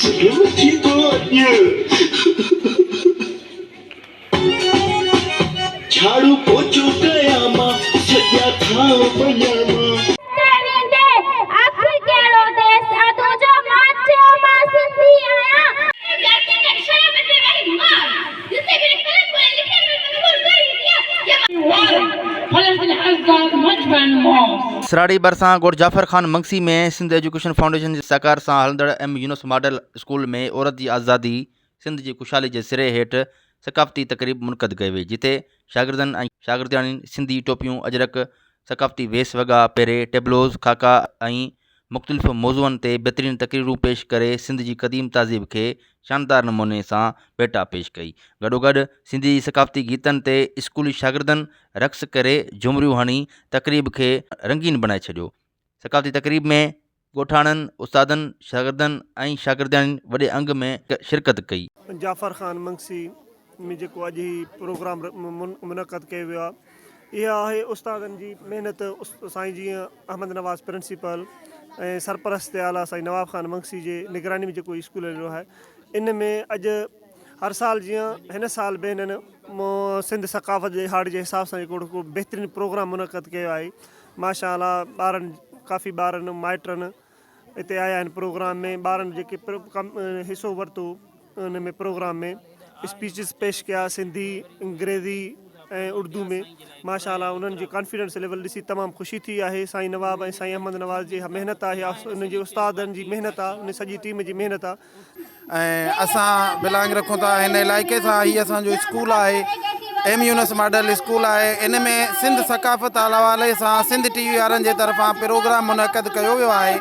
Seluruh keyboardnya. झाड़ू पोछो कयामा सॼा थाव बयामा सराड़ी बरसां ॻोठ जाफ़र ख़ान मंगसी में सिंध एजुकेशन फाउंडेशन जे सहकार सां हलंदड़ एम यूनुस मॉडल स्कूल में औरत जी आज़ादी सिंध जी ख़ुशहाली जे सिरे हेठि सक़ाफ़ती तक़रीब मुनक़द कई वई, जिते शागिर्दनि ऐं शागिर्दियाणियुनि सिंधी टोपियूं, अजरक, सक़ाफ़ती वेस वॻा, पेरे, टेबलोज़, खाका ऐं मुख़्तलिफ़ मौज़ूअनि ते बहितरीन तक़रीरूं पेश करे सिंध जी क़दीम तहज़ीब खे शानदार नमूने सां भेटा पेश कई। गॾोगॾु सिंधी सक़ाफ़ती गीतनि ते स्कूली शागिर्दनि रक़्स करे झुमरियूं हणी तक़रीब खे रंगीन बणाए छॾियो। सक़ाफ़ती तक़रीब में ॻोठाणनि, उस्तादनि, शागिर्दनि ऐं शागिर्दियाणियुनि वॾे अंग में शिरकत कई। जाफ़र ख़ान मंगसी में जेको अॼु ही प्रोग्राम मुनक़द कयो वियो आहे, इहा आहे उस्तादनि जी महिनत। साईं जीअं अहमद नवाज़ प्रिंसिपल ऐं सरपरस्त आला साईं नवाब ख़ान मंगसी जे निगरानी में जेको स्कूल हलियो आहे, इन में अॼु हर साल जीअं हिन साल बि हिननि सिंध सक़ाफ़त जे हाड़ जे हिसाब सां हिकिड़ो बहितरीनु प्रोग्राम मुनक़द कयो आहे। माशाअल्लाह ॿारनि काफ़ी ॿारनि माइटनि हिते आया आहिनि प्रोग्राम में। ॿारनि जेके हिसो वरितो उन में प्रोग्राम में स्पीचिस पेश कया सिंधी, अंग्रेज़ी ऐं उर्दू में। माशाअल्लाह उन्हनि जी कॉन्फिडेंस लेवल ॾिसी तमामु ख़ुशी थी आहे। साईं नवाब ऐं साईं अहमद नवाज़ जी महिनत आहे, उनजे उस्तादनि जी महिनत आहे, उन सॼी टीम जी महिनत आहे। ऐं असां बिलोंग रखूं था हिन इलाइक़े सां। हीअ असांजो स्कूल आहे, एम यूनुस मॉडल स्कूल आहे। इन में सिंध सक़ाफ़त हवाले सां सिंध टीवी वारनि जे तरफ़ां प्रोग्राम मुनक़द कयो वियो आहे।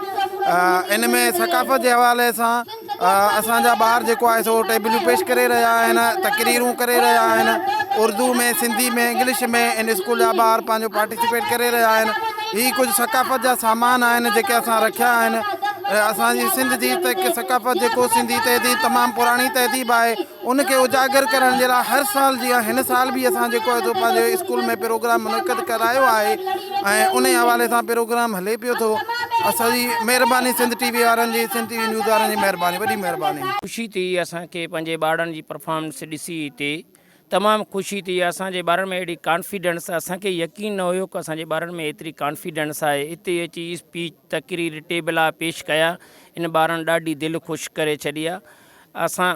इन में सक़ाफ़त जे हवाले सां असांजा ॿार जेको आहे सो टेबलियूं पेश करे रहिया आहिनि, तक़रीरूं करे रहिया आहिनि, उर्दू में, सिंधी में, इंग्लिश में। इन स्कूल जा ॿार पंहिंजो पार्टिसिपेट करे रहिया आहिनि। ही कुझु सक़ाफ़त जा सामान आहिनि जेके असां रखिया आहिनि। असांजी सिंध जी सक़ाफ़त जेको सिंधी तहज़ीब तमामु पुराणी तहज़ीब आहे, उनखे उजागर करण जे लाइ हर साल जीअं हिन साल बि असां जेको आहे सो पंहिंजे स्कूल में प्रोग्राम मुनक़द करायो आहे ऐं उन हवाले सां प्रोग्राम हले पियो थो। असांजी महिरबानी सिंध टीवी वारनि जी, सिंध टीवी न्यूज़ वारनि जी महिरबानी, वॾी महिरबानी। ख़ुशी थी असांखे पंहिंजे ॿारनि जी परफॉर्मेंस ॾिसी हिते तमामु ख़ुशी थी। असांजे ॿारनि में एॾी कॉन्फिडेंस, असांखे यकीन न हुयो की असांजे ॿारनि में एतिरी कॉन्फिडेंस आहे। हिते अची स्पीच, तक़रीर, टेबला पेश कया, इन ॿारनि ॾाढी दिलि ख़ुशि करे छॾी आहे। असां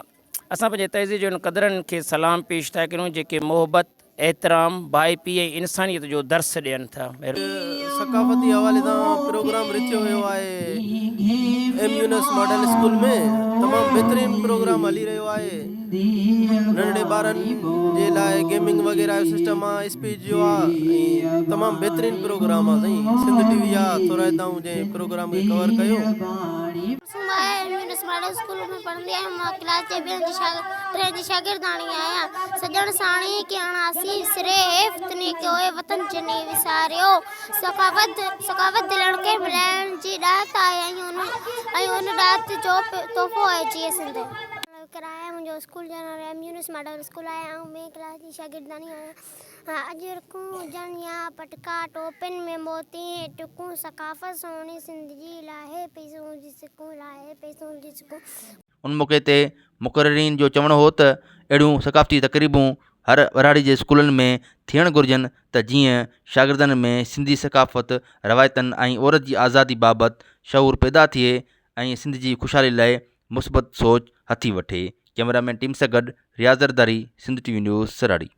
पंहिंजे तहज़ीब जो क़दरनि खे सलाम पेश था कयूं जेके मोहबत, एहतराम, भाईपी ऐं इंसानियत जो दर्स ॾियनि था। सक़ाफ़ती हवाले सां प्रोग्राम रचियो वियो आहे एम यूनुस मॉडल स्कूल में। तमामु बहितरीनु प्रोग्राम हली रहियो आहे। नंढड़े ॿारनि जे लाइ गेमिंग वग़ैरह जो सिस्टम आहे, स्पीच जो आहे ऐं तमामु बहितरीनु प्रोग्राम आहे। साईं सिंध टीवी जा थोरा हितां जे प्रोग्राम खे कवर कयो। मॉडल स्कूल में पढ़ंदी आहियां। मां क्लास जे टे जी शागिर्दाणी आहियां। सॼण साणी के अणासी सिरे हेफ़्तनी कोए वतन जनी विसारियो। सक़ाफ़त दिलण खे मिलाइण जी ॾात आहे ऐं उन ॾात जो तोहफ़ो आहे जीअं सिंध कराया। मुंहिंजो स्कूल जो नालो एम यूनुस मॉडल स्कूल आहे ऐं ॿिए क्लास जी शागिर्दानी आहियां। अजरकूं हुजनि या पटका, टोपिन में मोती टुकूं, सक़ाफ़त सोनी सिंध जी लाहे पैसों जी सिकूं, लाहे पैसों जी सिकूं। उन मौक़े ते मुक़ररीन जो चवणु हो त अहिड़ियूं सक़ाफ़ती तक़रीबूं हर वराड़ी जे स्कूलनि में थियणु घुरिजनि त जीअं शागिर्दनि में सिंधी सक़ाफ़त, रवायतनि ऐं औरत जी आज़ादी बाबति शऊर पैदा थिए ऐं सिंध जी ख़ुशहाली लाइ मुस्बत सोच हथी वठे। कैमरामैन टीम सां गॾु रियाज़ ज़रदारी, सिंध टीवी न्यूज़, सराड़ी।